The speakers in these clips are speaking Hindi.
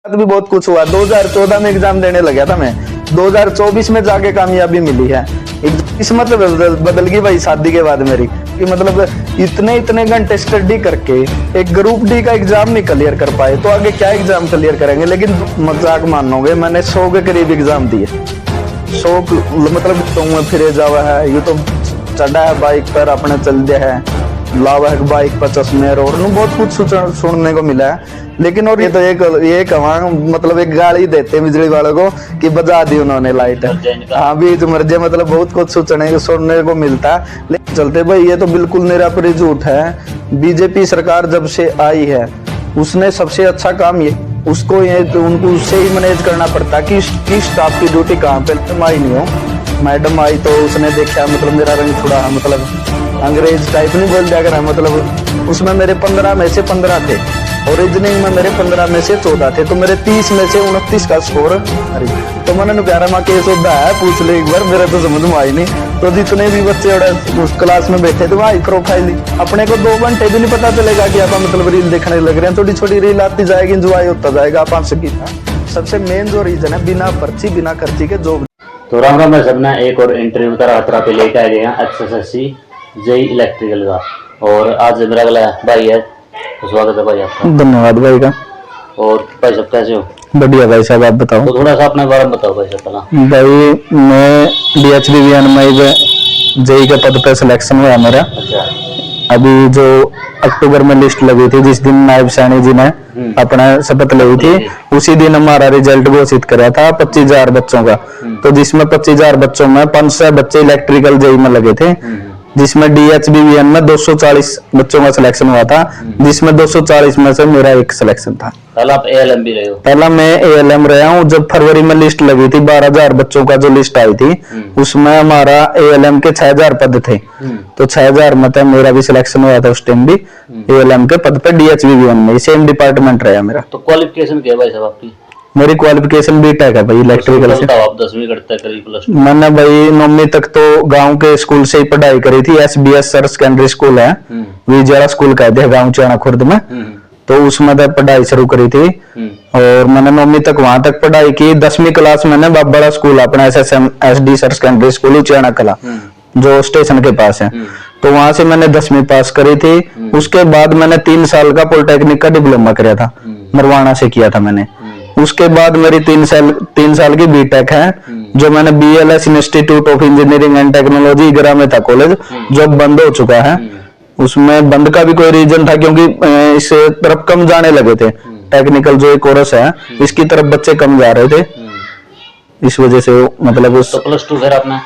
भी बहुत कुछ हुआ। 2014 में एग्जाम देने लगा था मैं, 2024 में जाके कामयाबी मिली है। किस्मत बदल गई भाई शादी के बाद मेरी, कि मतलब इतने घंटे स्टडी करके एक ग्रुप डी का एग्जाम नहीं क्लियर कर पाए तो आगे क्या एग्जाम क्लियर करेंगे। लेकिन मजाक मानोगे, मैंने 100 के करीब एग्जाम दिए। 100 मतलब तो फिरे जावा है, ये तो चढ़ा है बाइक पर अपने चल दिया है, लावा है बाइक पर चश्मे और बहुत कुछ सुनने को मिला है। लेकिन और ये तो ये कहा मतलब एक गाली देते बिजली वालों को कि बजा दी उन्होंने लाइट। हाँ बीच मर्जे मतलब बहुत कुछ सुनने को मिलता है। लेकिन चलते भाई ये तो बिल्कुल निरापरी झूठ है। बीजेपी सरकार जब से आई है उसने सबसे अच्छा काम ये उसको ये तो उनको उससे ही मैनेज करना पड़ता कि स्टाफ की ड्यूटी कहाँ पे। मैडम आई नहीं हो, मैडम आई तो उसने देखा मतलब मेरा रंग थोड़ा मतलब अंग्रेज टाइप नहीं बोल दिया करा। मतलब उसमें मेरे 15 में से 15 थे और रीजनिंग में मेरे 15 में से 14 थे, तो मेरे 30 में से 29 का स्कोर। अरे तो मैंने कह रहा केस होता है पूछ ले एक बार, मेरे तो समझ में आई नहीं। तो जितने भी बच्चे उस क्लास में बैठे थे वहाँ प्रोफाइल अपने को 2 घंटे भी नहीं पता चलेगा कि आप मतलब रील देखने लग रहे हैं। छोटी छोटी रील आती जाएगी, एंजॉय होता जाएगा आप की। सबसे मेन जो रीजन है बिना पर्ची बिना खर्ची के जॉब। तो राम राम, मैं सबने एक और इंटरव्यू तरह पे लेके आए हैं SSSC जेई इलेक्ट्रिकल का। और आज मेरा अगला भाई है, तो स्वागत है भाई आपका। धन्यवाद भाई का। और भाई साहब कैसे हो? बढ़िया भाई साहब, आप बताओ। तो थोड़ा सा अपने बारे में बताओ भाई साहब पहला। भाई मैं DHBVN में जेई के पद पे सिलेक्शन हुआ मेरा। अच्छा। अभी जो अक्टूबर में लिस्ट लगी थी जिस दिन नायब सैनी जी ने अपना शपथ ली थी उसी दिन हमारा रिजल्ट घोषित कराया था 25,000 बच्चों का। तो जिसमें 25,000 बच्चों में 500 बच्चे इलेक्ट्रिकल जेई में लगे थे, जिसमें DHBVN में 240 बच्चों का सिलेक्शन हुआ था, जिसमें 240 में से मेरा एक सिलेक्शन था। पहला आप ALM भी रहे हो? पहला मैं ALM रहा हूँ। जब फरवरी में लिस्ट लगी थी 12,000 बच्चों का जो लिस्ट आई थी उसमें हमारा ALM के 6,000 पद थे। तो 6,000 में तो मेरा भी सिलेक्शन हुआ था उस टाइम भी ALM के पद पे DHBVN में, सेम डिपार्टमेंट रहा मेरा। तो क्वालिफिकेशन क्या है भाई साहब आपकी? मेरी क्वालिफिकेशन BTech है भाई इलेक्ट्रिकल से। आप 10वीं करते हैं करीब प्लस 2? मैंने भाई 9वीं तक तो गांव के स्कूल से ही पढ़ाई करी थी। SBS सर सेकेंडरी स्कूल है, विजयाला स्कूल कहते हैं गाँव चाणा खुर्द में। तो उसमें तो पढ़ाई शुरू करी थी और मैंने 9वीं तक वहां तक पढ़ाई की। 10वीं क्लास मैंने बड़ा स्कूल अपना SSM SD sir secondary school Uchana कला जो स्टेशन के पास है, तो वहां से मैंने 10वीं पास करी थी। उसके बाद मैंने 3 साल का पॉलिटेक्निक का डिप्लोमा किया था, मरवाना से किया था मैंने। उसके बाद मेरी 3 साल की BTech है जो मैंने BLS institute of engineering and technology Igra में था कॉलेज, जो बंद हो चुका है। उसमें बंद का भी कोई रीजन था क्योंकि इस तरफ कम जाने लगे थे। टेक्निकल जो एक कोर्स है इसकी तरफ बच्चे कम जा रहे थे, इस वजह से मतलब उस। तो प्लस 2 फिर आपने?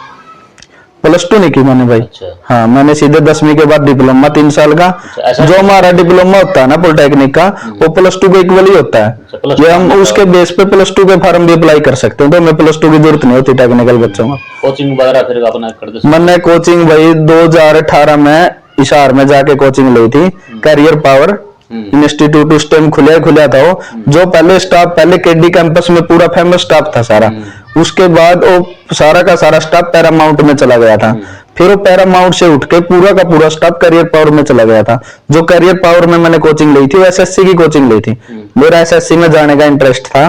प्लस 2 नहीं की मैंने भाई। अच्छा। हाँ मैंने सीधे 10वीं के बाद डिप्लोमा 3 साल का। अच्छा, जो हमारा डिप्लोमा होता है ना पॉलिटेक्निक का वो प्लस 2 के इक्वल ही होता है। ये हम उसके बेस पे प्लस 2 के फॉर्म भी अप्लाई कर सकते हैं, तो हमें प्लस 2 की जरूरत नहीं होती टेक्निकल बच्चों को। कोचिंग वगैरह फिर अपना कर दे? मैंने कोचिंग भाई 2018 में हिसार में जाके कोचिंग ली थी, कैरियर पावर इंस्टीट्यूट उस टाइम खुला था वो। जो पहले KD कैंपस में पूरा फेमस स्टाफ था सारा। उसके बाद वो सारा का सारा स्टाफ पैरामाउंट में चला गया था। फिर वो पैरामाउंट से उठ के पूरा का पूरा स्टाफ करियर पावर में चला गया था। जो करियर पावर में मैंने कोचिंग ली थी वो SSC की कोचिंग ली थी। मेरा SSC में जाने का इंटरेस्ट था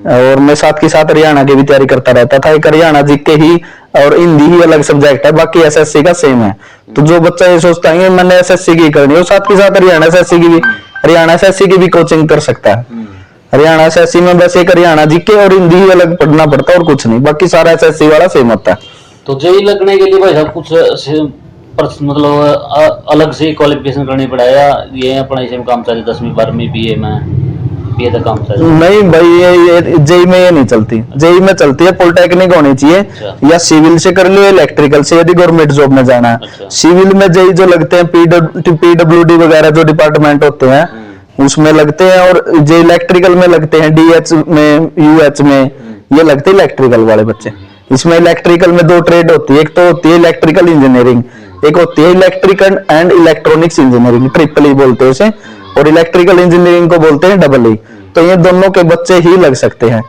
और मैं साथ के साथ हरियाणा की भी तैयारी करता रहता था। एक हरियाणा जीके ही और हिंदी ही अलग सब्जेक्ट है, बाकी SSC का सेम है। तो जो बच्चा ये सोचता है मैंने SSC की करनी है, साथ के साथ हरियाणा SSC की भी कोचिंग कर सकता है। हरियाणा SSC में बस एक हरियाणा जीके और हिंदी ही अलग पढ़ना पड़ता है और कुछ नहीं, बाकी सारा SSC वाला सेम होता है। तो जेई लगने के लिए भाई साहब कुछ मतलब अलग से क्वालिफिकेशन करनी पड़ा या ये अपना इसे में काम चले 10वीं 12वीं BA में BA तक काम चले? नहीं भाई ये जेई में ये नहीं चलती। जेई में चलती है पॉलिटेक्निक होनी चाहिए। अच्छा। या सिविल से कर लो इलेक्ट्रिकल से यदि गवर्नमेंट जॉब में जाना है। अच्छा। सिविल में जेई जो लगते हैं PWD वगैरह जो डिपार्टमेंट होते हैं उसमें लगते हैं, और जो इलेक्ट्रिकल में लगते हैं DH में UH में ये लगते हैं इलेक्ट्रिकल वाले बच्चे। इसमें इलेक्ट्रिकल में 2 ट्रेड होती है, एक तो होती है इलेक्ट्रिकल इंजीनियरिंग, एक होती है electrical and electronics engineering, triple बोलते हैं उसे, और इलेक्ट्रिकल इंजीनियरिंग को बोलते हैं डबल। तो ये दोनों के बच्चे ही लग सकते हैं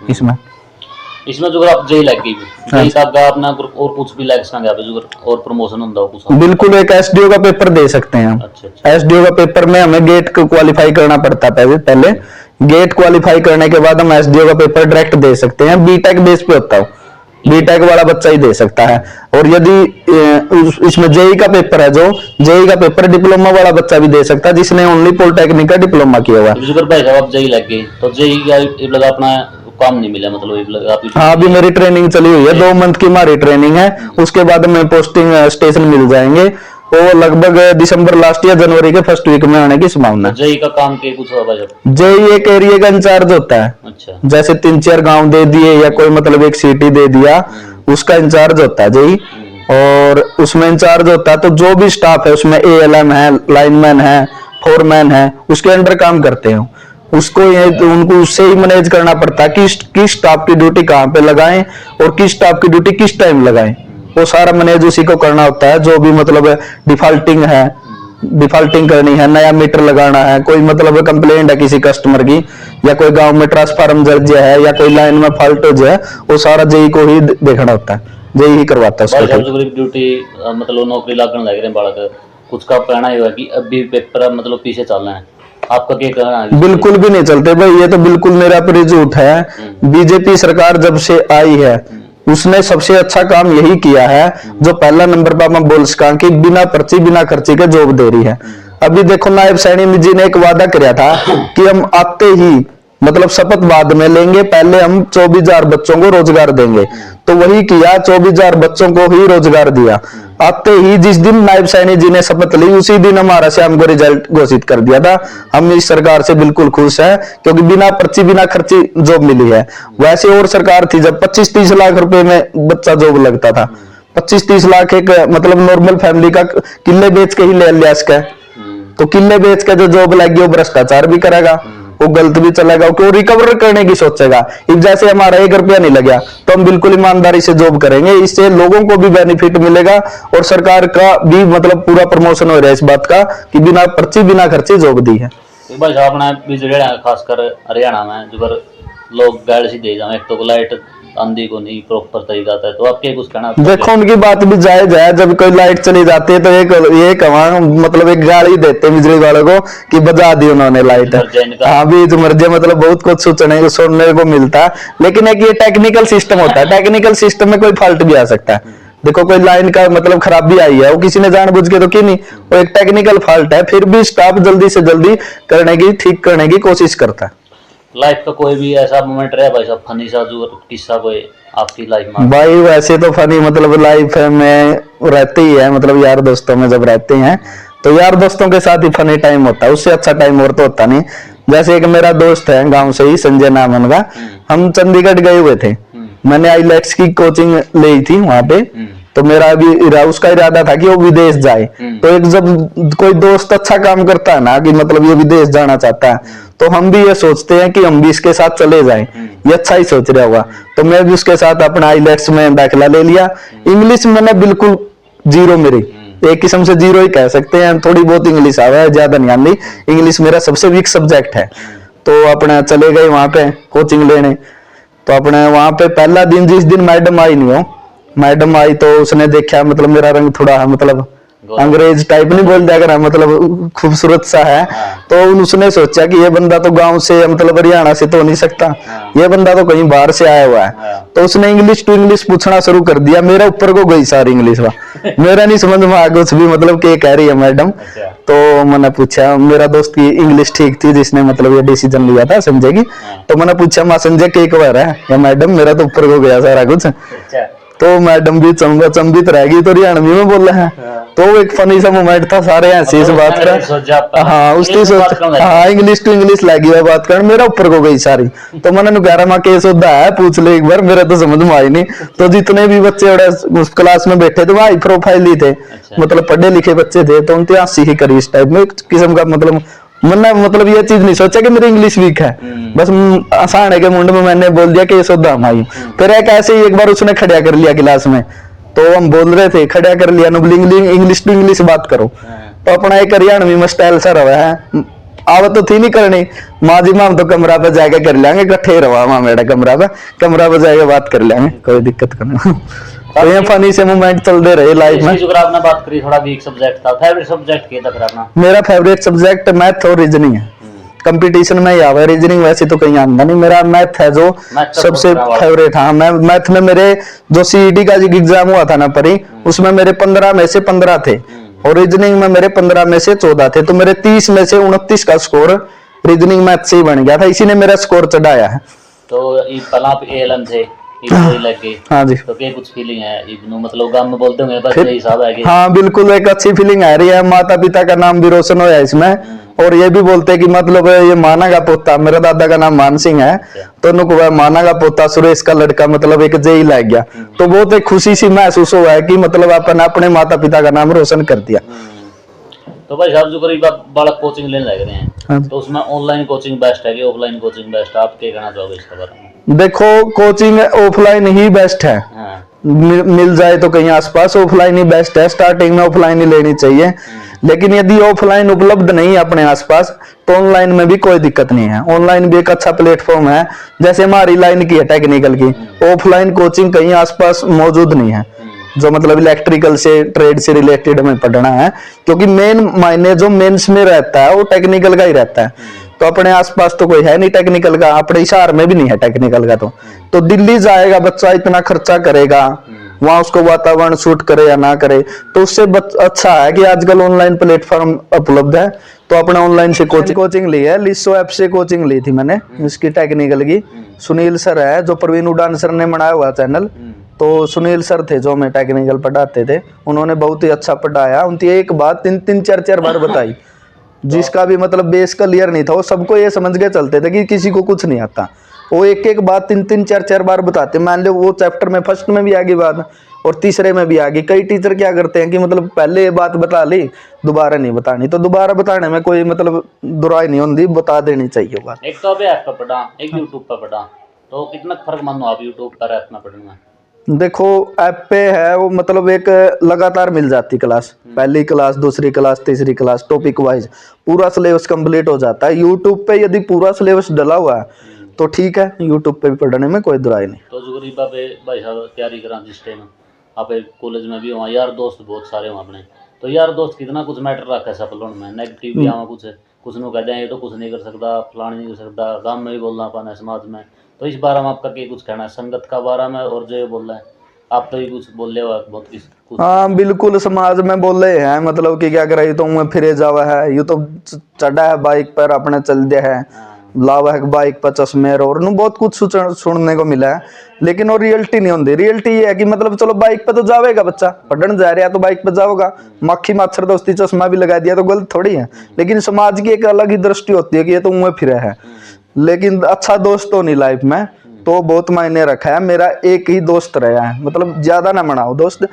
इसमें जो आप जेई लग गई जेई तक अपना और कुछ भी लग सकते हैं जो और प्रमोशन होता हो कुछ? बिल्कुल, एक SDO का पेपर दे सकते हैं हम। अच्छा। SDO का पेपर में हमें गेट को क्वालिफाई करना पड़ता है पहले गेट क्वालिफाई करने के बाद हम एसडीओ का पेपर डायरेक्ट दे सकते हैं। बीटेक बेस पे होता है, बीटेक वाला बच्चा ही दे सकता है। और यदि इसमें जेई का पेपर है, जो जेई का पेपर डिप्लोमा वाला बच्चा भी दे सकता है जिसने ओनली पॉलिटेक्निक का डिप्लोमा किया हुआ है। अगर भाई साहब जेई लग गई तो जेई का लगा अपना काम नहीं मिला, मतलब आप हाँ, अभी मेरी ट्रेनिंग चली हुई है, 2 मंथ की हमारी ट्रेनिंग है। उसके बाद में पोस्टिंग स्टेशन मिल जाएंगे, वो लगभग दिसंबर लास्ट या जनवरी के फर्स्ट वीक में आने की संभावना है। जेई का काम के कुछ होगा जब जेई एक एरिया का इंचार्ज होता है। अच्छा, जैसे 3-4 गांव दे दिए या कोई मतलब एक सिटी दे दिया, उसका इंचार्ज होता है जेई। और उसमें इंचार्ज होता है तो जो भी स्टाफ है उसमें एएलएम है, लाइनमैन है, फोरमैन है, उसके अंडर काम करते हैं। उसको ये तो उनको उससे ही मैनेज करना पड़ता है कि किस स्टाफ की ड्यूटी कहाँ पे लगाएं और किस स्टाफ की ड्यूटी किस टाइम लगाएं। वो सारा मैनेज उसी को करना होता है। जो भी मतलब डिफॉल्टिंग है, डिफॉल्टिंग करनी है, नया मीटर लगाना है, कोई मतलब कंप्लेंट है किसी कस्टमर की, या कोई गांव में ट्रांसफार्मर जल गया है या कोई लाइन में फॉल्ट हो जाए, वो सारा जेई को ही देखना होता है, जेई ही करवाता है उसको। ड्यूटी मतलब नौकरी लागण लग रहे हैं बालक, कुछ का कहना है कि अभी पेपर मतलब पीछे चलना है, आपका क्या कहना है? बिल्कुल भी नहीं चलते भाई, ये तो बिल्कुल मेरा पर झूठ है। बीजेपी सरकार जब से आई है उसने सबसे अच्छा काम यही किया है, जो पहला नंबर पर मैं बोल सका कि बिना पर्ची बिना खर्ची के जॉब दे रही है। अभी देखो नायब सैनी जी ने एक वादा किया था कि हम आते ही मतलब शपथ बाद में लेंगे, पहले हम 24,000 बच्चों को रोजगार देंगे, तो वही किया, 24,000 बच्चों को ही रोजगार दिया। आते ही जिस दिन नायब सैनी जी ने शपथ ली उसी दिन हमारा शाम को रिजल्ट घोषित कर दिया था। हम इस सरकार से बिल्कुल खुश हैं क्योंकि बिना पर्ची बिना खर्ची जॉब मिली है। वैसे और सरकार थी जब 25-30 लाख रुपए में बच्चा जॉब लगता था, 25-30 लाख एक मतलब नॉर्मल फैमिली का किले बेच के ही ले लिया इसका। तो किले बेच के जो जॉब लगी वो भ्रष्टाचार भी करेगा, वो गलत भी चलेगा, वो रिकवर करने की सोचेगा। इस जैसे हमारा 1 रुपया नहीं लगा तो हम बिल्कुल ईमानदारी से जॉब करेंगे, इससे लोगों को भी बेनिफिट मिलेगा और सरकार का भी मतलब पूरा प्रमोशन हो रहा है इस बात का कि बिना पर्ची बिना खर्ची जॉब दी है। तो भाई साहब अपना बिजली खासकर हरियाणा में जो लोग गाड़ी से दे जाए, एक तो लाइट आंधी को नहीं प्रॉपर तरीका आता है, तो आप क्या कुछ कहना? देखो उनकी बात भी जायज है, जब कोई लाइट चली जाती है तो एक मतलब एक गाड़ी देते हैं बिजली वालों को कि बजा दी उन्होंने लाइट। हाँ भी जो मर्जी मतलब बहुत कुछ सुनने को मिलता है, लेकिन एक ये टेक्निकल सिस्टम होता है, टेक्निकल सिस्टम में कोई फॉल्ट भी आ सकता है। देखो कोई लाइन का मतलब खराबी आई है, वो किसी ने जानबूझ के तो की नहीं, वो एक टेक्निकल फॉल्ट है, फिर भी स्टाफ जल्दी से जल्दी करने की ठीक करने की कोशिश करता है। लाइफ का कोई भी ऐसा मोमेंट रहा भाई साहब, फनी सा जो किस्सा कोई आपकी लाइफ में? भाई वैसे तो फनी मतलब लाइफ में रहते ही है, मतलब यार दोस्तों में जब रहते हैं तो यार दोस्तों के साथ ही फनी टाइम होता है, उससे अच्छा टाइम और तो होता नहीं। जैसे एक मेरा दोस्त है गांव से ही, संजय नाम है उनका, हम चंडीगढ़ गए हुए थे, मैंने आईलेट्स की कोचिंग ली थी वहां पे, तो मेरा भी उसका इरादा था कि वो विदेश जाए। तो एक जब कोई दोस्त अच्छा काम करता है ना कि मतलब ये विदेश जाना चाहता है, तो हम भी ये सोचते हैं कि हम भी इसके साथ चले जाएं, ये अच्छा ही सोच रहा होगा। तो मैं भी उसके साथ अपना आईलेट्स में दाखिला ले लिया। इंग्लिश मैंने बिल्कुल जीरो, मेरी एक किस्म से जीरो ही कह सकते हैं, थोड़ी बहुत इंग्लिश आवा है, ज्यादा नहीं आती। इंग्लिश मेरा सबसे वीक सब्जेक्ट है। तो अपने चले गए वहां पे कोचिंग लेने। तो अपने वहां पे पहला दिन, जिस दिन मैडम आई नहीं हो, मैडम आई तो उसने देखा मतलब मेरा रंग थोड़ा मतलब अंग्रेज टाइप नहीं बोल दिया करा, मतलब खूबसूरत सा है। तो उसने सोचा कि ये बंदा तो गांव से मतलब हरियाणा से तो हो नहीं सकता, ये बंदा तो कहीं बाहर से आया हुआ है। तो उसने इंग्लिश टू इंग्लिश पूछना शुरू कर दिया, मेरा ऊपर को गई सारी इंग्लिश में, मेरा नहीं समझ में आ गया कुछ भी, मतलब क्या कह रही है मैडम। तो मैंने पूछा, मेरा दोस्त की इंग्लिश ठीक थी जिसने मतलब ये डिसीजन लिया था संजय की। तो मैंने पूछा, माँ संजय क्या कह रहा है या मैडम, मेरा तो ऊपर को गया सारा कुछ। तो मैडम भी चंबित रह गई, तो हरियाणवी में बोल रहे हैं। तो एक फनी सा मोमेंट था, सारे ऐसे इस बात का। हाँ उसकी सोच, हाँ इंग्लिश टू इंग्लिश लगी हुआ बात कर, मेरा ऊपर को गई सारी। तो मैंने कह रहा, माँ केस होता है पूछ ले एक बार, मेरा तो समझ में आई नहीं। तो जितने भी बच्चे उस क्लास में बैठे थे वो हाई प्रोफाइल ही थे, मतलब पढ़े लिखे बच्चे थे, तो उनकी हंसी ही करी इस टाइप में किस्म का। मैंने मतलब ये चीज नहीं सोचा कि मेरी इंग्लिश वीक है, बस आसान के मुंड में मैंने बोल दिया कि ये सोदा माई। फिर एक ऐसे ही एक बार उसने खड़ा कर लिया क्लास में, तो हम बोल रहे थे, खड़ा कर लिया, इंग्लिश टू इंग्लिश बात करो। तो अपना एक हरियाणवी में स्टाइल सा रहा है, आवत तो थी नहीं करनी, माँ जी माँ तो कमरा पे जाके कर लेंगे, इकट्ठे रहा माँ मेरा कमरा पे जाके बात कर लेंगे, कोई दिक्कत करना। तो ये फनी से मोमेंट चलते रहे लाइफ में। जो आपने बात करी थोड़ा वीक सब्जेक्ट था, फेवरेट सब्जेक्ट क्या था फिर अपना? मेरा फेवरेट सब्जेक्ट मैथ और रीजनिंग है। कंपटीशन में ही आवा। रीजनिंग वैसे तो कहीं आंदा नहीं, मेरा मैथ है जो मैथ तो सबसे बहुत खराब फेवरेट। हाँ, मैं मैथ में मेरे जो सीईटी का एग्जाम हुआ था ना परी, उसमें मेरे 15 में से 15 थे और रीजनिंग में मेरे 15 में से 14 थे, तो मेरे 30 में से 29 का स्कोर रीजनिंग मैथ से ही बन गया था, इसी ने मेरा स्कोर चढ़ाया है। तो ये पहला आप एएलएम थे, ये लग गए। हाँ जी। तो क्या कुछ फीलिंग है इब्नू, मतलब गांव में बोलते होंगे बस यही हिसाब है कि हाँ बिल्कुल, एक अच्छी फीलिंग आ रही है, माता पिता का नाम भी रोशन होया इसमें, और ये भी बोलते हैं कि मतलब ये माना का पोता, मेरे दादा का नाम मान सिंह है, तो उनको वह माना का पोता सुरेश का लड़का मतलब एक जेई लग गया, तो बहुत एक खुशी सी महसूस हुआ है कि मतलब अपन अपने माता पिता का नाम रोशन कर दिया। तो भाई साहब जो करीब आप बालक कोचिंग लेने लग रहे हाँ। हैं, तो उसमें ऑनलाइन कोचिंग बेस्ट है कि ऑफलाइन कोचिंग बेस्ट है, आप क्या कहना चाहोगे इसके बारे में? देखो, कोचिंग ऑफलाइन ही बेस्ट है, हाँ। मिल जाए तो कहीं आसपास ऑफलाइन ही बेस्ट है, स्टार्टिंग में ऑफलाइन ही लेनी चाहिए, लेकिन यदि ऑफलाइन उपलब्ध नहीं है अपने आसपास तो ऑनलाइन में भी कोई दिक्कत नहीं है। ऑनलाइन भी एक अच्छा प्लेटफॉर्म है, जैसे हमारी लाइन की है टेक्निकल की, ऑफलाइन कोचिंग कहीं आसपास मौजूद नहीं है जो मतलब इलेक्ट्रिकल से ट्रेड से रिलेटेड में पढ़ना है, क्योंकि मेन मायने जो मेंस में रहता है वो टेक्निकल का ही रहता है, तो अपने आसपास तो कोई है नहीं टेक्निकल का, अपने शहर में भी नहीं है टेक्निकल का, तो दिल्ली जाएगा बच्चा, इतना खर्चा करेगा, वहां उसको वातावरण सूट करे या ना करे, तो उससे अच्छा है कि आजकल ऑनलाइन प्लेटफॉर्म उपलब्ध है, तो अपने ऑनलाइन से कोचिंग ली है, लिसो ऐप से कोचिंग ली थी मैंने इसकी टेक्निकल की। सुनील सर है जो प्रवीण उड़ान सर ने बनाया हुआ चैनल, तो सुनील सर थे जो हमें टेक्निकल पढ़ाते थे, उन्होंने बहुत ही अच्छा पढ़ाया, उनकी एक बात 3-4 बार बताई, जिसका भी मतलब बेस क्लियर नहीं था वो सबको ये समझ के चलते थे कि किसी को कुछ नहीं आता, वो एक बात 3-4 बार बताते। मान लो वो चैप्टर में फर्स्ट में भी आ गई बात और तीसरे में भी आ गई। कई टीचर क्या करते हैं कि मतलब पहले ये बात बता ली, दोबारा नहीं बतानी, तो दोबारा बताने में कोई मतलब बुराई नहीं होती, बता देनी चाहिए बात। एक तो ऐप पर पढ़ा, एक यूट्यूब पर पढ़ा, तो कितना फर्क मानो आप यूट्यूब पर ऐप में पढ़ने में? देखो, ऐप पे है वो मतलब एक लगातार मिल जाती क्लास, पहली क्लास, दूसरी क्लास, तीसरी क्लास, टॉपिक वाइज पूरा सिलेबस कंप्लीट हो जाता है। यूट्यूब पे यदि पूरा सिलेबस डला हुआ है तो ठीक है, यूट्यूब पे भी पढ़ने में कोई दुराई नहीं। तो जो गरीब आप भाई साहब तैयारी करा जिस टाइम आप कॉलेज में भी हो, यार दोस्त बहुत सारे हो अपने, तो यार दोस्त कितना कुछ मैटर रखा है सफल होने में, नेगेटिव भी आवा कुछ नु कहते हैं ये तो कुछ नहीं कर सकता, फलानी नहीं कर सकता, गांव में भी बोलना पाना है, समाज में, तो इस बारे में आपका क्या कुछ कहना है संगत का बारे में, और जो ये बोल रहा है आप तो ही कुछ बोल रहे हो बहुत कुछ? हाँ बिल्कुल, समाज में बोल रहे हैं मतलब कि क्या करे, तो मैं फिरे जावा है, ये तो चढ़ा है बाइक पर अपने चल दिया है, लावा है बाइक पर चश्मे, और बहुत कुछ सुनने को मिला है, लेकिन वो रियलिटी नहीं होती। रियलिटी ये है कि मतलब चलो बाइक पे तो जाएगा बच्चा, पढ़ने जा रहा है तो बाइक पे जाओगा, मक्खी मच्छर दोस्ती चश्मा भी लगा दिया तो गलत थोड़ी है, लेकिन समाज की एक अलग ही दृष्टि होती है कि ये तो मुँह फिरे है। लेकिन अच्छा दोस्त तो नहीं लाइफ में, तो बहुत मायने रखा है। मेरा एक ही दोस्त रहा है, मतलब ज्यादा ना बनाओ दोस्त,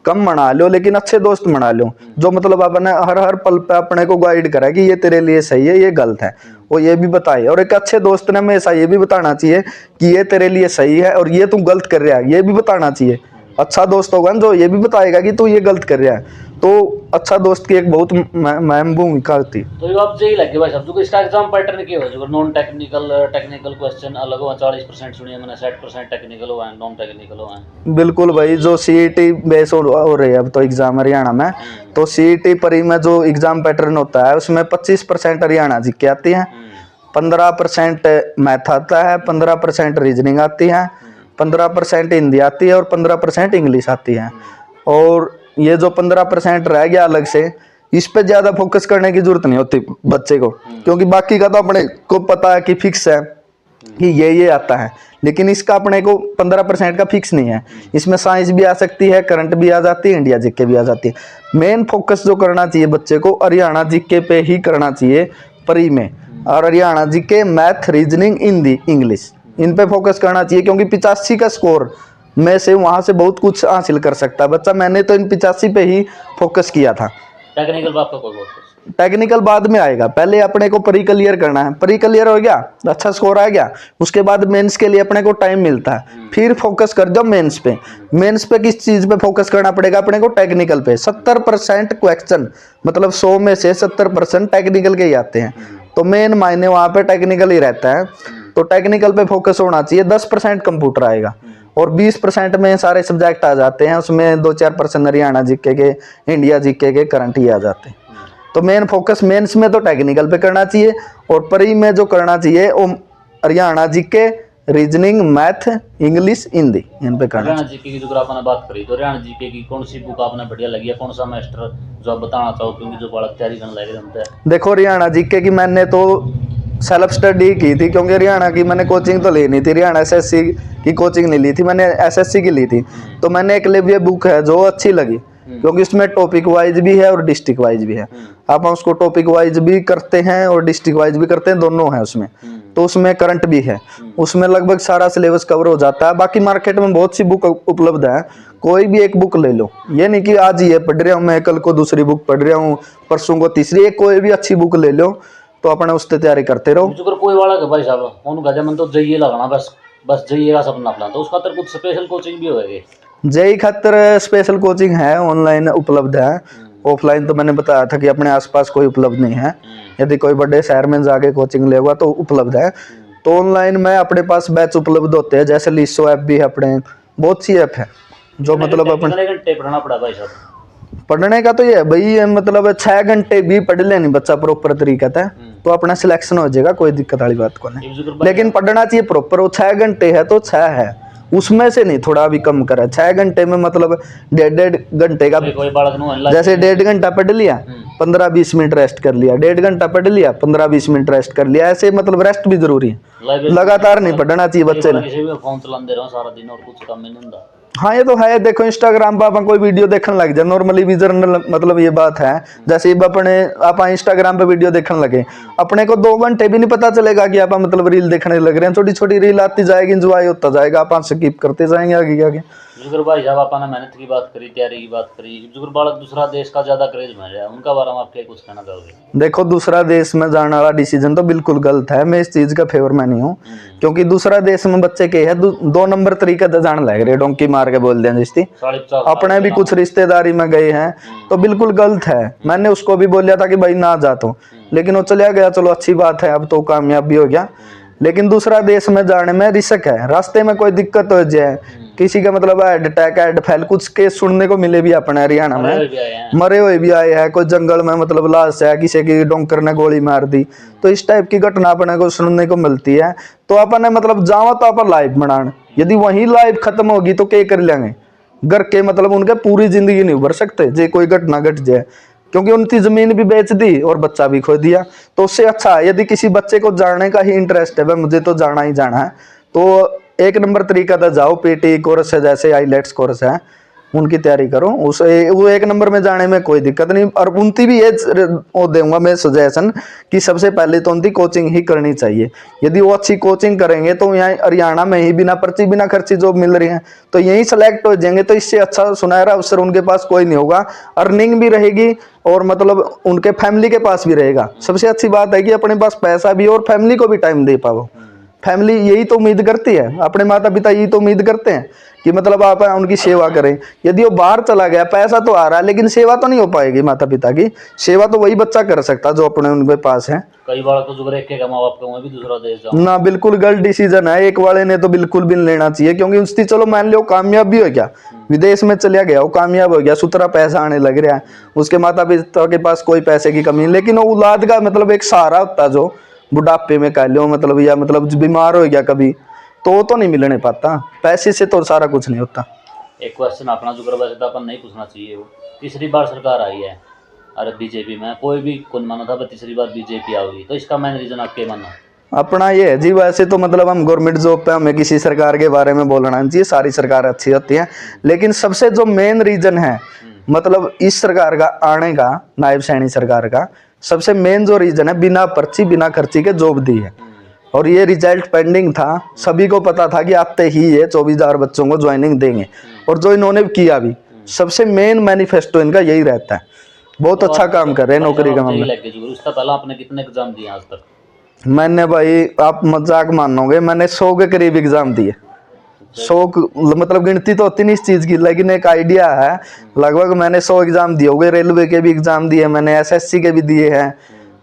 कम बना लो, लेकिन अच्छे दोस्त बना लो जो मतलब अपने हर पल पे अपने को गाइड करे कि ये तेरे लिए सही है, ये गलत है, वो ये भी बताए। और एक अच्छे दोस्त ने हमेशा ये भी बताना चाहिए कि ये तेरे लिए सही है और ये तू गलत कर रहा है, ये भी बताना चाहिए। अच्छा दोस्त होगा जो ये भी बताएगा कि तू ये गलत कर रहा है, तो अच्छा दोस्त की एक बहुत अहम भूमिका होती है। तो आप यही लगे भाई साहब इसका एग्जाम पैटर्न क्या हो जो नॉन टेक्निकल क्वेश्चन अलग हो, 40% सुनिए मैंने, 60% टेक्निकल हो, नॉन टेक्निकल हो? बिल्कुल भाई, जो सीईटी बेस हो रही है अब तो एग्जाम हरियाणा में, तो सीईटी परी में जो एग्जाम पैटर्न होता है उसमें 25% हरियाणा जी की आती है, 15% मैथ आता है, 15% रीजनिंग आती है, 15% हिंदी आती है और 15% इंग्लिश आती है। और ये जो 15% रह गया अलग से, इस पे ज्यादा फोकस करने की जरूरत नहीं होती बच्चे को, क्योंकि बाकी का तो अपने को पता है कि फिक्स है कि ये आता है, लेकिन इसका अपने को 15% का फिक्स नहीं है। इसमें साइंस भी आ सकती है, करंट भी आ जाती है, इंडिया जीके भी आ जाती है। मेन फोकस जो करना चाहिए बच्चे को हरियाणा जीके पे ही करना चाहिए प्री में, और Haryana GK, math, reasoning, Hindi, English, इन पे फोकस करना चाहिए, क्योंकि 85 का स्कोर में से वहां से बहुत कुछ हासिल कर सकता है बच्चा। मैंने तो इन 85 पे ही फोकस किया था। टेक्निकल बात का कोई फोकस? टेक्निकल बाद में आएगा, पहले अपने को प्री क्लियर करना है, प्री क्लियर हो गया, अच्छा स्कोर आ गया, उसके बाद मेंस के लिए अपने को टाइम मिलता है, फिर फोकस कर दो मेंस पे। मेंस पे किस चीज पे फोकस करना पड़ेगा अपने को? टेक्निकल पे। 70% क्वेश्चन मतलब 100 में से 70% टेक्निकल के ही आते हैं, तो मेन मायने वहां पे टेक्निकल ही रहता है, तो टेक्निकल पे फोकस होना चाहिए। 10% कंप्यूटर आएगा और 20% में सारे सब्जेक्ट आ जाते हैं, उसमें 2-4% हरियाणा जीके के, इंडिया जीके के, करंट ही आ जाते हैं। तो मेन फोकस मेंस में तो टेक्निकल पे करना चाहिए, और प्री में जो करना चाहिए वो Haryana GK, reasoning, math, English, Hindi, इन पे करना हरियाणा चाहिए। जीके की जो आपने बात करी, तो हरियाणा जीके की कौन सी बुक आपने बढ़िया लगी है, कौन सा मास्टर जो आप बताना चाहो, क्योंकि जो बालक तैयारी करने लगे बनता है। देखो हरियाणा जीके की मैंने तो सेल्फ स्टडी की थी, क्योंकि हरियाणा की मैंने कोचिंग तो ली नहीं थी, हरियाणा एसएससी की कोचिंग नहीं ली थी, मैंने एसएससी की ली थी। तो मैंने एक ये बुक है जो अच्छी लगी, क्योंकि उसमें टॉपिक वाइज भी है और डिस्ट्रिक्ट वाइज भी है। आप उसको टॉपिक वाइज भी करते हैं और डिस्ट्रिक्ट वाइज भी करते हैं, दोनों है उसमें। तो उसमें करंट भी है, उसमें लगभग सारा सिलेबस कवर हो जाता है। बाकी मार्केट में बहुत सी बुक उपलब्ध है, कोई भी एक बुक ले लो। ये नहीं कि आज ये पढ़ रहा हूँ मैं, कल को दूसरी बुक पढ़ रहा हूँ, परसों को तीसरी, एक कोई भी अच्छी बुक ले लो तो अपने उससे तैयारी करते रहो। जो कोई बालक है भाई साहब, उनका जब मन तो जाइए लगाना, बस जाइए का सपना अपना, तो उसका कुछ स्पेशल कोचिंग भी होगी। जेई खातर स्पेशल कोचिंग है, ऑनलाइन उपलब्ध है। ऑफलाइन तो मैंने बताया था कि अपने आसपास कोई उपलब्ध नहीं है, यदि कोई बड़े शहर में जाके कोचिंग लेगा तो उपलब्ध है। तो ऑनलाइन में अपने पास बैच उपलब्ध होते हैं, जैसे लीसो ऐप भी है अपने, बहुत सी ऐप है जो मतलब अपन कितने घंटे पढ़ना पड़ा भाई साहब? पढ़ने का तो ये है भाई, ये मतलब 6 घंटे भी पढ़ लेनी बच्चा प्रॉपर तरीका था तो अपना सिलेक्शन हो जाएगा, कोई दिक्कत वाली बात को नहीं। लेकिन पढ़ना चाहिए प्रॉपर, वो 6 घंटे है तो 6 है, उसमें से नहीं थोड़ा भी कम करा। 6 घंटे में मतलब 1.5 घंटे का, कोई बालक नु जैसे 1.5 घंटा पढ़ लिया, 15-20 मिनट रेस्ट कर लिया, 1.5 घंटा पढ़ लिया, 15-20 मिनट रेस्ट कर लिया, ऐसे मतलब रेस्ट भी जरूरी है। लगातार नहीं पढ़ना चाहिए बच्चे ने। किसी भी फोन चलाते रहो सारा दिन और कुछ काम नहीं होता। हाँ ये तो है, देखो इंस्टाग्राम पर आप कोई वीडियो देखने लग जाए, नॉर्मली भी जर्नल मतलब ये बात है, जैसे अपने आप इंस्टाग्राम पे वीडियो देखने लगे, अपने को 2 घंटे भी नहीं पता चलेगा कि आप मतलब रील देखने लग रहे हैं। छोटी छोटी रील आती जाएगी, इंजॉय होता जाएगा, आप स्किप करते जाएंगे आगे आगे। जुगर भाई साहब आपने मेहनत की बात करी, तैयारी की बात करी, जुगर बालक दूसरा देश का ज्यादा क्रेज में है, उनका बारे में आप क्या कुछ कहना चाहोगे? देखो दूसरा देश में जाने वाला डिसीजन तो बिल्कुल गलत है, मैं इस चीज का फेवर में नहीं हूँ। क्योंकि दूसरा देश में बच्चे के है 2 नंबर तरीका से जाने लग रहे, डोंकी मार के बोल दें जिसकी, अपने भी कुछ रिश्तेदारी में गए हैं, तो बिल्कुल गलत है। मैंने उसको भी बोलिया था कि भाई ना जा तो, लेकिन वो चला गया, चलो अच्छी बात है, अब तो कामयाब भी हो गया। लेकिन दूसरा देश में जाने में रिस्क है, रास्ते में कोई दिक्कत हो जाए, किसी का मतलब हेड अटैक, हेड फैल, कुछ केस सुनने को मिले भी अपने हरियाणा में, मरे हुए भी आए हैं, कोई जंगल में मतलब लाश है, किसी की डोंकर ने गोली मार दी, तो इस टाइप की घटना अपने को सुनने को मिलती है। तो अपन मतलब जाओ तो अपन लाइफ बनान, यदि वही लाइफ खत्म होगी तो क्या कर लेंगे, घर के मतलब उनके पूरी जिंदगी नहीं उभर सकते जे कोई घटना घट जाए, क्योंकि उनकी जमीन भी बेच दी और बच्चा भी खो दिया। तो उससे अच्छा है यदि किसी बच्चे को जाने का ही इंटरेस्ट है, भाई मुझे तो जाना ही जाना है, तो 1 नंबर तरीका था जाओ, पीटी कोर्स है, जैसे आईलेट्स कोर्स है, उनकी तैयारी करो, उसे वो 1 नंबर में जाने में कोई दिक्कत नहीं। और उनकी भी ये दूंगा मैं सजेशन कि सबसे पहले तो उनकी कोचिंग ही करनी चाहिए। यदि वो अच्छी कोचिंग करेंगे तो यहाँ हरियाणा में ही बिना पर्ची बिना खर्ची जॉब मिल रही है, तो यहीं सेलेक्ट हो जाएंगे। तो इससे अच्छा सुनहरा अवसर उनके पास कोई नहीं होगा, अर्निंग भी रहेगी और मतलब उनके फैमिली के पास भी रहेगा। सबसे अच्छी बात है कि अपने पास पैसा भी और फैमिली को भी टाइम दे पाओ। फैमिली यही तो उम्मीद करती है, अपने माता पिता यही तो उम्मीद करते हैं कि मतलब आप उनकी सेवा करें। यदि वो बाहर चला गया, पैसा तो आ रहा है लेकिन सेवा तो नहीं हो पाएगी, माता पिता की सेवा तो वही बच्चा कर सकता जो अपने उनके पास है। कई बार तो जुगर एक के माँ बाप का भी दूसरा देश जाओ ना, बिल्कुल गलत डिसीजन है, एक वाले ने तो बिल्कुल भी नहीं लेना चाहिए। क्योंकि उसकी चलो मान लो कामयाब भी हो गया, विदेश में चला गया, वो कामयाब हो गया, सुतरा पैसा आने लग रहा है, उसके माता पिता के पास कोई पैसे की कमी नहीं, लेकिन वो औलाद का मतलब एक सहारा होता जो बुढ़ापे में कह लो मतलब, या मतलब बीमार हो गया कभी, तो वो तो नहीं मिलने पाता। पैसे से तो सारा कुछ नहीं होता। एक क्वेश्चन अपना जुगर वैसे तो अपन नहीं पूछना चाहिए, वो तीसरी बार सरकार आई है और बीजेपी में कोई भी कौन माना था तीसरी बार बीजेपी आओगी, तो इसका मेन रीजन आप क्या मानो? अपना ये है जी, वैसे तो मतलब हम गवर्नमेंट जॉब पे, हमें किसी सरकार के बारे में बोलना नहीं चाहिए, सारी सरकार अच्छी होती है, लेकिन सबसे जो मेन रीजन है मतलब इस सरकार का आने का, नायब सैनी सरकार का सबसे मेन जो रीजन है, बिना पर्ची बिना खर्ची के जॉब दी है। और ये रिजल्ट पेंडिंग था, सभी को पता था कि आते ही ये 24,000 बच्चों को ज्वाइनिंग देंगे, और जो इन्होंने किया भी, सबसे मेन मैनिफेस्टो इनका यही रहता है। बहुत अच्छा काम कर रहे हैं नौकरी का मामला। उसका पहला आपने कितने एग्जाम दिए आज तक? मैंने भाई, आप मजाक मानोगे, मैंने 100 के करीब एग्जाम दिए। 100 मतलब गिनती तो होती नहीं इस चीज की, लेकिन एक आइडिया है, लगभग मैंने 100 एग्जाम दिए होंगे। रेलवे के भी एग्जाम दिए मैंने, एसएससी के भी दिए हैं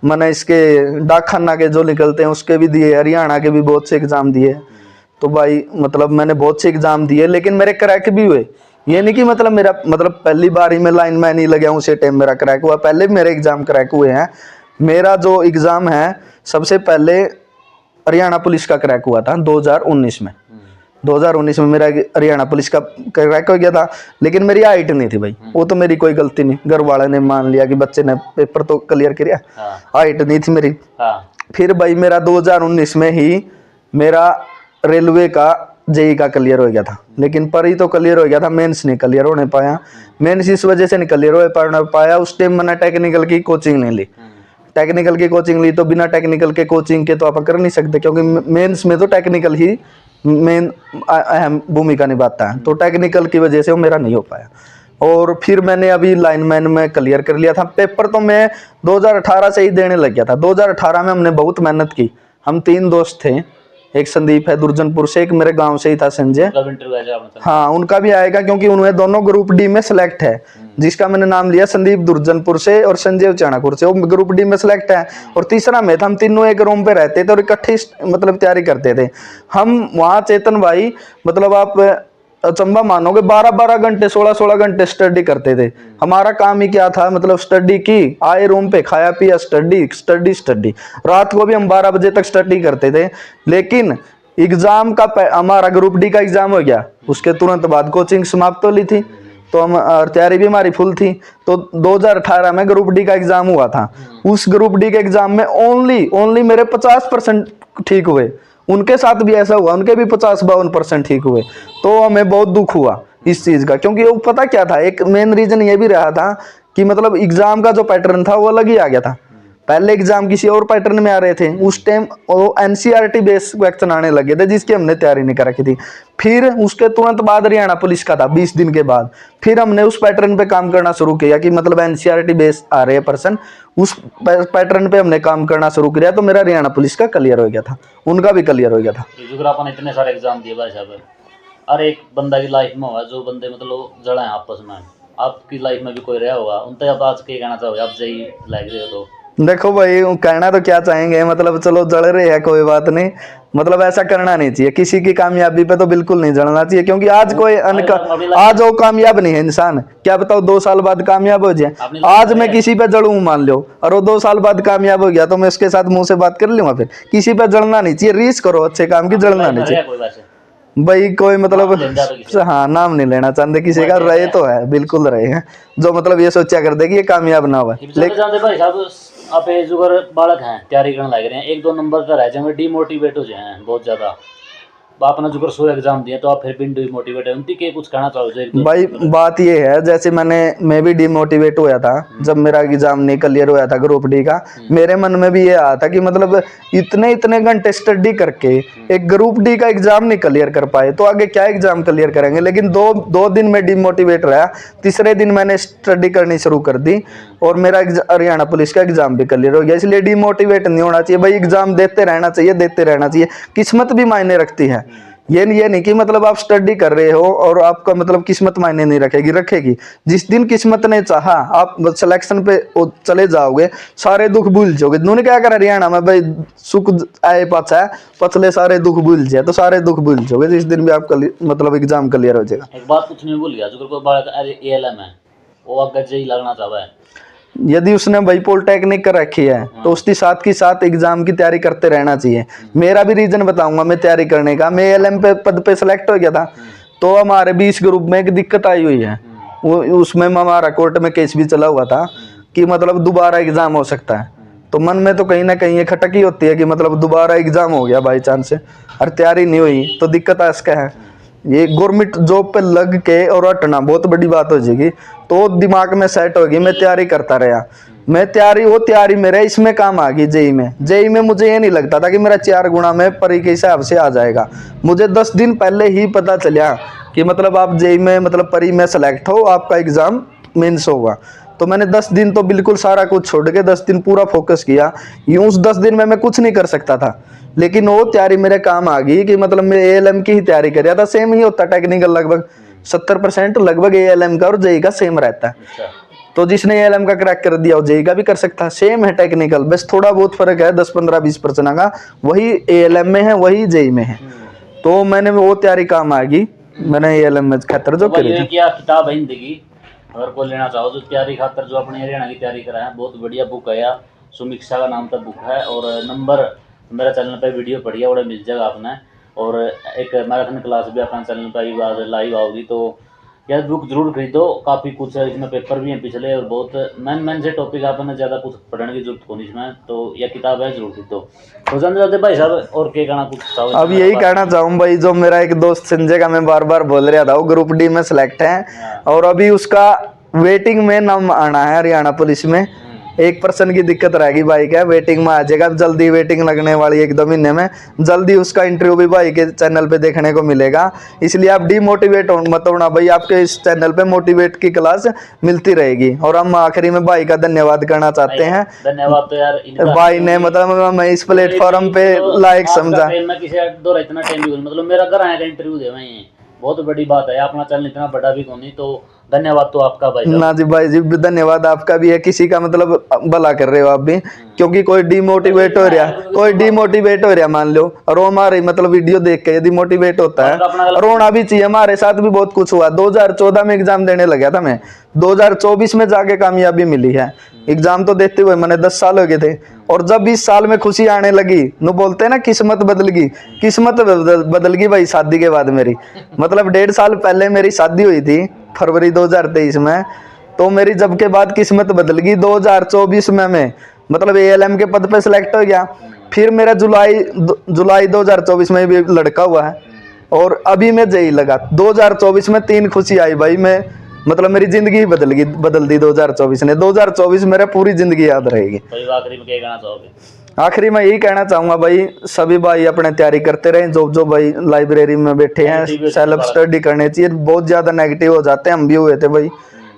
मैंने, इसके डाकखाना के जो निकलते हैं उसके भी दिए, हरियाणा के भी बहुत से एग्जाम दिए। तो भाई मतलब मैंने बहुत से एग्जाम दिए, लेकिन मेरे क्रैक भी हुए, ये नहीं कि मतलब मेरा मतलब पहली बार ही मैं लाइन में नहीं लगा हूँ उसी टाइम मेरा क्रैक हुआ, पहले भी मेरे एग्जाम क्रैक हुए हैं। मेरा जो एग्जाम है सबसे पहले हरियाणा पुलिस का क्रैक हुआ था 2019 में। 2019 में मेरा हरियाणा पुलिस का क्रैक हो गया था, लेकिन मेरी हाइट नहीं थी भाई, वो तो मेरी कोई गलती नहीं, घर वाले ने मान लिया कि बच्चे ने पेपर तो क्लियर किया, हाइट नहीं थी मेरी। फिर भाई मेरा 2019 में ही मेरा रेलवे का जेई का क्लियर हो गया था, लेकिन पर ही तो क्लियर हो गया था, मेंस नहीं क्लियर होने पाया। मेंस इस वजह से नहीं क्लियर हो पाया, उस टाइम मैंने टेक्निकल की कोचिंग नहीं ली। टेक्निकल की कोचिंग ली तो बिना टेक्निकल के कोचिंग के तो आप कर नहीं सकते, क्योंकि मेंस में तो टेक्निकल ही मेन अहम भूमिका निभाता है, तो टेक्निकल की वजह से वो मेरा नहीं हो पाया। और फिर मैंने अभी लाइनमैन में क्लियर कर लिया था। पेपर तो मैं 2018 से ही देने लग गया था। 2018 में हमने बहुत मेहनत की, हम 3 दोस्त थे, एक संदीप है दुर्जनपुर से, एक मेरे गांव से ही था संजय। हाँ उनका भी आएगा, क्योंकि उन्हें दोनों ग्रुप डी में सिलेक्ट है, जिसका मैंने नाम लिया संदीप दुर्जनपुर से और संजय उचानापुर से, वो ग्रुप डी में सिलेक्ट है। और तीसरा मैं था, हम तीनों एक रूम पे रहते थे और इकट्ठे मतलब तैयारी करते थे। हम वहाँ चेतन भाई मतलब आप अचंबा मानोगे 12-12 घंटे 16-16 घंटे स्टडी करते थे। हमारा काम ही क्या था, मतलब स्टडी की, आए रूम पे खाया पिया, स्टडी स्टडी स्टडी, रात को भी हम 12 बजे तक स्टडी करते थे। लेकिन एग्जाम का हमारा ग्रुप डी का एग्जाम हो गया, उसके तुरंत बाद कोचिंग समाप्त हो ली थी, तो हम तैयारी भी हमारी फुल थी। तो 2018 में ग्रुप डी का एग्जाम हुआ था। उस ग्रुप डी के एग्जाम में ओनली मेरे 50% ठीक हुए, उनके साथ भी ऐसा हुआ, उनके भी 50-52% ठीक हुए। तो हमें बहुत दुख हुआ इस चीज़ का, क्योंकि वो पता क्या था, एक मेन रीजन ये भी रहा था कि मतलब एग्जाम का जो पैटर्न था वो अलग ही आ गया था। पहले एग्जाम किसी और पैटर्न में आ रहे थे, उस टाइम वो एनसीईआरटी बेस क्वेश्चन आने लगे थे, जिसकी हमने तैयारी नहीं कर रखी थी। फिर उसके तुरंत बाद हरियाणा पुलिस का था 20 दिन के बाद, फिर हमने उस पैटर्न पे काम करना शुरू किया कि मतलब एनसीईआरटी बेस आ रहे हैं पर्सन, उस पैटर्न पे हमने काम करना शुरू किया। तो मेरा हरियाणा पुलिस का क्लियर हो गया था, उनका भी क्लियर हो गया था। अपन इतने सारे एग्जाम दिए भाई साहब, और एक बंदा की लाइफ में हुआ जो बंदे मतलब जड़ा है आपस में, आपकी लाइफ में भी कोई रहा होगा, उन तक आप आज के कहना चाहोगे, आप सही लग रहे हो तो? देखो भाई कहना तो क्या चाहेंगे, मतलब चलो जल रहे हैं कोई बात नहीं, मतलब ऐसा करना नहीं चाहिए, किसी की कामयाबी पे तो बिल्कुल नहीं जलना चाहिए, क्योंकि आज कोई आज वो कामयाब नहीं है इंसान, क्या बताओ 2 साल बाद कामयाब हो जाए। आज मैं किसी पे जलूं मान लो, और वो 2 साल बाद कामयाब हो गया तो मैं उसके साथ मुंह से बात कर लूंगा। फिर किसी पे जलना नहीं चाहिए, रीस करो अच्छे काम की, जलना नहीं चाहिए भाई कोई मतलब। हाँ नाम नहीं लेना चाहते किसी का, रहे तो है बिल्कुल रहे हैं, जो मतलब ये सोचा कर दे कि ये कामयाब ना हुआ। लेकिन आप जुगर बालक हैं, तैयारी करने लग रहे हैं, 1-2 नंबर पर रह जाएंगे, डीमोटिवेट हो जाए बहुत ज्यादा, आपने जुगर 100 एग्जाम दिए तो आप फिर भी डीमोटिवेट है, उनकी के कुछ कहना चाहोगे? भाई बात ये है, जैसे मैं भी डीमोटिवेट हुआ था जब मेरा एग्जाम नहीं क्लियर हुआ था ग्रुप डी का, मेरे मन में भी ये आया था कि मतलब इतने घंटे स्टडी करके एक ग्रुप डी का एग्जाम नहीं क्लियर कर पाए तो आगे क्या एग्जाम क्लियर करेंगे। लेकिन दो दिन में डीमोटिवेट रहा, तीसरे दिन मैंने स्टडी करनी शुरू कर दी और मेरा हरियाणा पुलिस का एग्जाम भी क्लियर हो गया। इसलिए डीमोटिवेट नहीं होना चाहिए भाई, एग्जाम देते रहना चाहिए, किस्मत भी मायने रखती है। ये नहीं कि मतलब आप स्टडी कर रहे हो और आपका मतलब किस्मत मायने नहीं रखेगी। जिस दिन किस्मत ने चाहा आप सिलेक्शन पे चले जाओगे, सारे दुख भूल जाओगे। उन्होंने क्या करा हरियाणा में भाई, सुख आए पाछा पछले सारे दुख भूल जाए, तो सारे दुख भूल जाओगे जिस दिन भी आपका मतलब एग्जाम क्लियर हो जाएगा। एक बात पूछने भूल गया, जो कोई बात एएलएम है वो आगे जेई लगना चाहता है, यदि उसने भाई पॉलिटेक्निक कर रखी है तो उसकी साथ की साथ एग्जाम की तैयारी करते रहना चाहिए। मेरा भी रीजन बताऊंगा मैं तैयारी करने का, मैं एएलएम पे पद पे सिलेक्ट हो गया था, तो हमारे 20 ग्रुप में एक दिक्कत आई हुई है, वो उसमें हमारा कोर्ट में केस भी चला हुआ था कि मतलब दोबारा एग्जाम हो सकता है। तो मन में तो कहीं ना कहीं ये खटकी होती है कि मतलब दोबारा एग्जाम हो गया बाई चांस से और तैयारी नहीं हुई तो दिक्कत इसका है। ये गवर्नमेंट जॉब पे लग के और हटना बहुत बड़ी बात हो जाएगी, तो दिमाग में सेट होगी। मैं तैयारी करता रहा, मैं तैयारी मेरे इसमें काम आ गई। जेई में मुझे ये नहीं लगता था कि मेरा 4 गुना में परी के हिसाब से आ जाएगा। मुझे 10 दिन पहले ही पता चला कि मतलब आप जेई में मतलब परी में सेलेक्ट हो, आपका एग्जाम मेंस होगा। तो मैंने 10 दिन तो बिल्कुल सारा कुछ छोड़ के 10 दिन पूरा फोकस किया। यूं उस 10 दिन में मैं कुछ नहीं कर सकता था, लेकिन वो तैयारी मेरे काम आ गई कि मतलब मैं एएलएम की ही तैयारी कर रहा था। सेम ही होता टेक्निकल, लगभग 70% लगभग एएलएम का और जेई का सेम रहता है। तो जिसने एएलएम का क्रैक कर दिया वो जेई का भी कर सकता है, सेम है टेक्निकल, बस थोड़ा बहुत फर्क है 10-15-20% का, वही एएलएम में है वही जेई में है। तो मैंने वो तैयारी काम आ गई मैंने ये एलएमएच खातर जो तो भाई करी ये थी। क्या किताब है हिंदी अगर कोई लेना चाहो तो तैयारी खातर जो अपनी हरियाणा की तैयारी करा है बहुत बढ़िया बुक है यार। समीक्षा का नाम का बुक है और नंबर मेरा चैनल पे वीडियो पढ़िया बड़ा मिल जाएगा आपने। और एक मैराथन क्लास भी अपने चैनल पर ही बाद लाइव आओगी तो यार बुक जरूर खरीदो। काफ़ी कुछ है इसमें, पेपर भी हैं पिछले और बहुत मैन से टॉपिक आपने ज़्यादा कुछ पढ़ने की जरूरत होनी इसमें, तो यह किताब है जरूर खरीदो। तो जानते भाई साहब और क्या कहना कुछ चाहो? अब यही कहना चाहूँ भाई, जो मेरा एक दोस्त संजय का मैं बार बार बोल रहा था, वो ग्रुप डी में सिलेक्ट है और अभी उसका वेटिंग में नाम आना है हरियाणा पुलिस में। 1% की दिक्कत रहेगी भाई, क्या वेटिंग में आ जाएगा, जल्दी वेटिंग लगने वाली 1-2 महीने में, जल्दी उसका इंटरव्यू भी भाई के चैनल पे देखने को मिलेगा। इसलिए आप डिमोटिवेट मत होना भाई, आपके इस चैनल पे मोटिवेट की क्लास मिलती रहेगी। और हम आखिरी में भाई का धन्यवाद करना चाहते हैं। धन्यवाद तो यार इनका भाई ने मतलब मैं इस प्लेटफॉर्म पे लायक समझा। मैं किसी दो इतना टाइम भी मतलब मेरा घर आया इंटरव्यू दे मैं, बहुत बड़ी बात है। अपना चैनल इतना बड़ा भी नहीं, तो धन्यवाद तो आपका भाई साहब। ना जी भाई जी, धन्यवाद आपका भी है, किसी का मतलब भला कर रहे हो आप भी, क्योंकि कोई डिमोटिवेट हो रहा मान लो, और वो हमारे मतलब वीडियो देख के यदि मोटिवेट होता है, रोना भी चाहिए। हमारे साथ भी बहुत कुछ हुआ। 2014 में एग्जाम देने लगा था मैं, 2024 में जाके कामयाबी मिली है। एग्जाम तो देते हुए मैंने 10 साल हो गए थे, और जब 20 साल में खुशी आने लगी, नो बोलते हैं ना किस्मत बदल गई, किस्मत बदल गई भाई शादी के बाद मेरी। मतलब 1.5 साल पहले मेरी शादी हुई थी फरवरी 2023 में, तो मेरी जब के बाद किस्मत बदल गई 2024 में मैं मतलब ALM के पद पे सिलेक्ट हो गया। फिर मेरा जुलाई 2024 में भी लड़का हुआ है, और अभी मैं जेई लगा 2024 में 3 खुशी आई भाई। मैं मतलब मेरी जिंदगी बदल दी 2024 ने। 2024 मेरा पूरी जिंदगी याद रहेगी। भाई आखिरी में क्या कहना चाहोगे? आखिरी में यही कहना चाहूंगा भाई, सभी भाई अपने तैयारी करते रहे। जो भाई लाइब्रेरी में बैठे हैं, सेल्फ स्टडी करनी चाहिए। बहुत ज्यादा नेगेटिव हो जाते हैं, हम भी हुए थे भाई,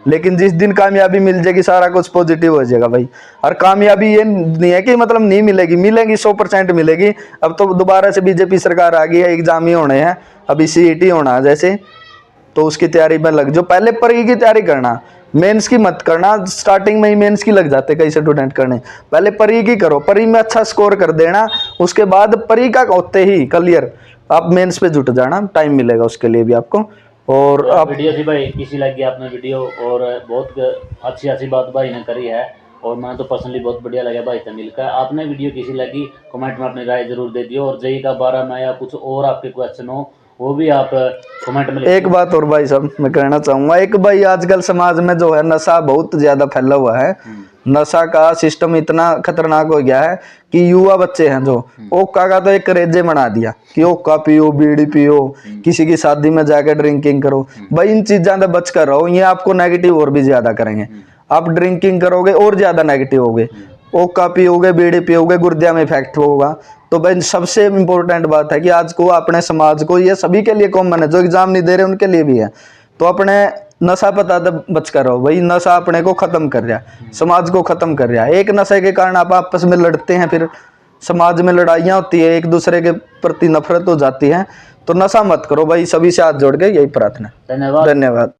लेकिन जिस दिन कामयाबी मिल जाएगी सारा कुछ पॉजिटिव हो जाएगा भाई। और कामयाबी ये नहीं है कि मतलब नहीं मिलेगी, मिलेगी 100% मिलेगी। अब तो दोबारा से बीजेपी सरकार आ गई है, एग्जाम ही होने हैं, अभी CET होना जैसे, तो उसकी तैयारी में लग जो। पहले परी की तैयारी करना, मेंस की मत करना। स्टार्टिंग में ही मेंस की लग जाते कई स्टूडेंट करने, पहले परी की करो, परी में अच्छा स्कोर कर देना, उसके बाद परी का होते ही क्लियर आप मेंस पे जुट जाना, टाइम मिलेगा उसके लिए भी आपको। और आप वीडियो थी भाई किसी लगी आपने वीडियो, और बहुत अच्छी बात भाई ने करी है, और मैंने तो पर्सनली बहुत बढ़िया लगा भाई से मिलकर। आपने वीडियो किसी लगी कमेंट में अपनी राय जरूर दे दियो, और जेई का 12 में या कुछ और आपके क्वेश्चन हो वो भी आप कमेंट में। एक बात और भाई साहब मैं कहना चाहूंगा, एक भाई आजकल समाज में जो है नशा बहुत ज्यादा फैला हुआ है। नशा का सिस्टम इतना खतरनाक हो गया है कि युवा बच्चे हैं जो ओक्का का तो एक क्रेजे बना दिया कि ओक्का पियो, बीड़ी पियो, किसी की शादी में जाकर ड्रिंकिंग करो। भाई इन चीजों से बच कर रहो, ये आपको नेगेटिव और भी ज्यादा करेंगे। आप ड्रिंकिंग करोगे और ज्यादा नेगेटिव होगे, ओक्का पियोगे, बीड़ी पियोगे, गुर्दे में इफेक्ट होगा। तो भाई सबसे इम्पोर्टेंट बात है कि आज को अपने समाज को, ये सभी के लिए कॉमन है, जो एग्जाम नहीं दे रहे उनके लिए भी है, तो अपने नशा पता तो बच कर रहो भाई। नशा अपने को खत्म कर रहा है, समाज को खत्म कर रहा है। एक नशे के कारण आप आपस में लड़ते हैं, फिर समाज में लड़ाइयाँ होती है, एक दूसरे के प्रति नफरत हो जाती है। तो नशा मत करो भाई, सभी से हाथ जोड़ के यही प्रार्थना। धन्यवाद।